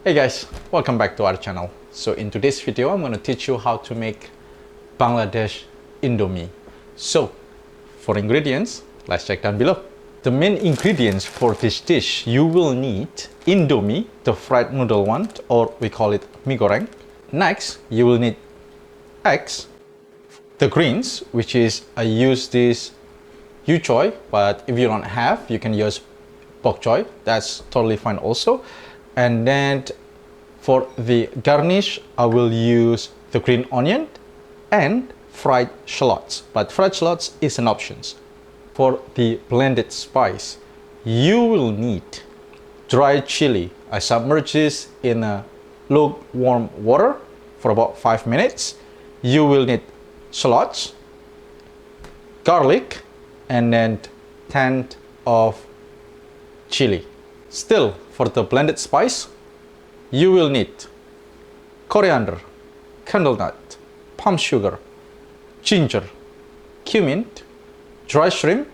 Hey guys, welcome back to our channel. So in today's video, I'm going to teach you how to make Bangladesh Indomie. So for ingredients, let's check down below. The main ingredients for this dish, you will need Indomie, the fried noodle one, or we call it mie goreng. Next, you will need eggs, the greens, which is I use this yu choy, but if you don't have, you can use bok choy. That's totally fine also. And then for the garnish, I will use the green onion and fried shallots. But fried shallots is an option. For the blended spice, you will need dried chili. I submerge this in a lukewarm water for about 5 minutes. You will need shallots, garlic, and then 10 of chili. Still, for the blended spice, you will need coriander, candle nut, palm sugar, ginger, cumin, dry shrimp,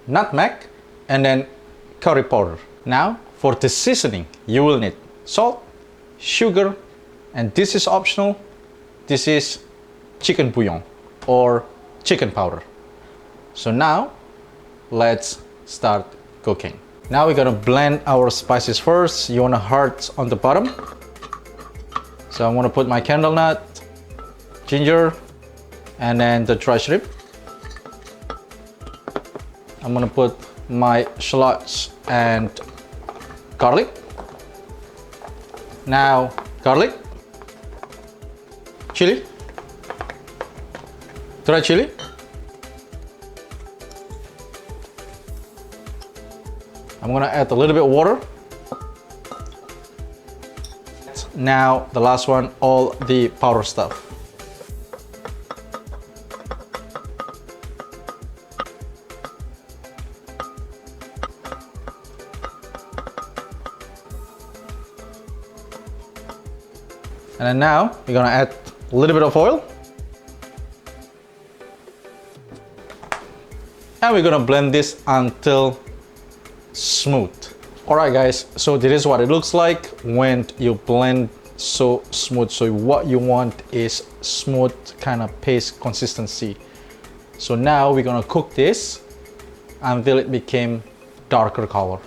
nutmeg, and then curry powder. Now, for the seasoning, you will need salt, sugar, and this is optional. This is chicken bouillon or chicken powder. So now, let's start cooking. Now we're gonna blend our spices first. You want a heart on the bottom. So I'm gonna put my candle nut, ginger, and then the dry shrimp. I'm gonna put my shallots and garlic. Now garlic, chili, dry chili, I'm gonna add a little bit of water. Now the last one, all the powder stuff. And then now we're gonna add a little bit of oil. And we're gonna blend this until smooth. Alright guys, so this is what it looks like when you blend so smooth. So what you want is smooth kind of paste consistency. So now we're gonna cook this until it became darker color.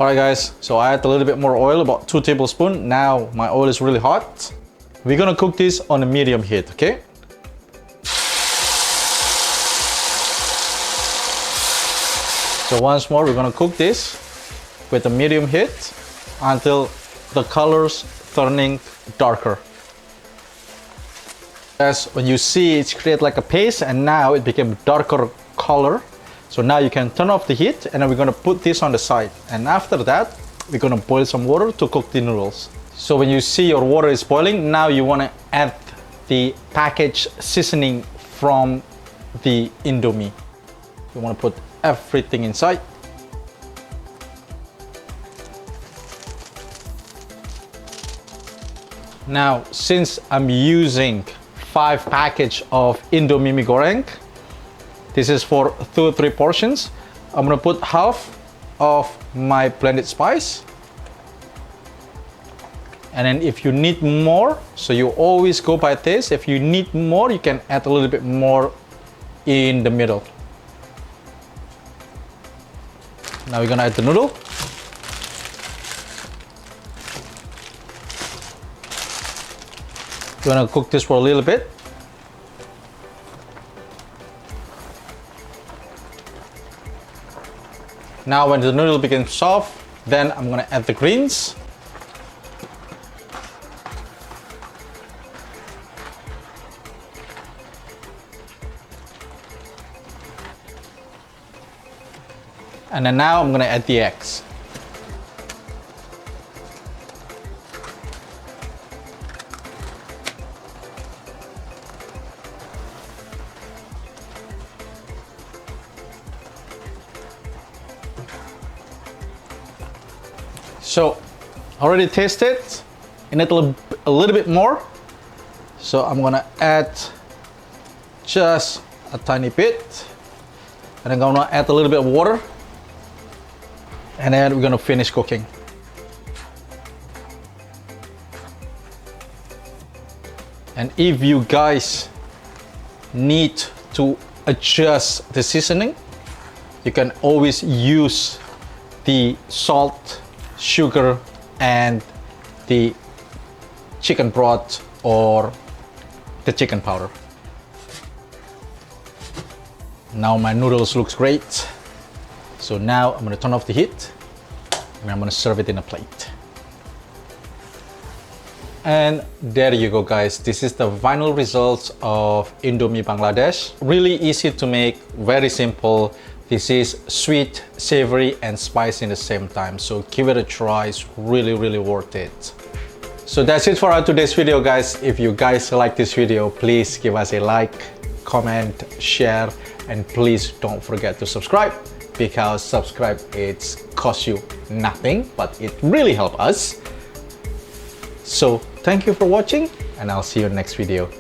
Alright guys, so I add a little bit more oil, about 2 tablespoons. Now my oil is really hot. We're gonna cook this on a medium heat, okay? So once more, we're gonna cook this with a medium heat until the colors turning darker. As when you see it's create like a paste, and now it became darker color. So now you can turn off the heat, and then we're gonna put this on the side. And after that, we're gonna boil some water to cook the noodles. So when you see your water is boiling, now you wanna add the packaged seasoning from the Indomie. You wanna put everything inside. Now, since I'm using 5 package of Indomie mie goreng, this is for 2 or 3 portions. I'm gonna put half of my blended spice. And then if you need more, so you always go by this. If you need more, you can add a little bit more in the middle. Now we're gonna add the noodle. We're gonna cook this for a little bit. Now when the noodle becomes soft, then I'm gonna add the greens. And then now I'm gonna add the eggs. So already tasted, and a little bit more. So I'm gonna add just a tiny bit, and I'm gonna add a little bit of water. And then we're gonna finish cooking. And if you guys need to adjust the seasoning, you can always use the salt, sugar, and the chicken broth or the chicken powder. Now my noodles looks great. So now I'm gonna turn off the heat and I'm gonna serve it in a plate. And there you go, guys. This is the final results of Indomie Bangladesh. Really easy to make, very simple. This is sweet, savory, and spicy in the same time. So give it a try, it's really worth it. So that's it for our today's video, guys. If you guys like this video, please give us a like, comment, share, and please don't forget to subscribe, because subscribe, it costs you nothing, but it really helps us. So thank you for watching, and I'll see you in the next video.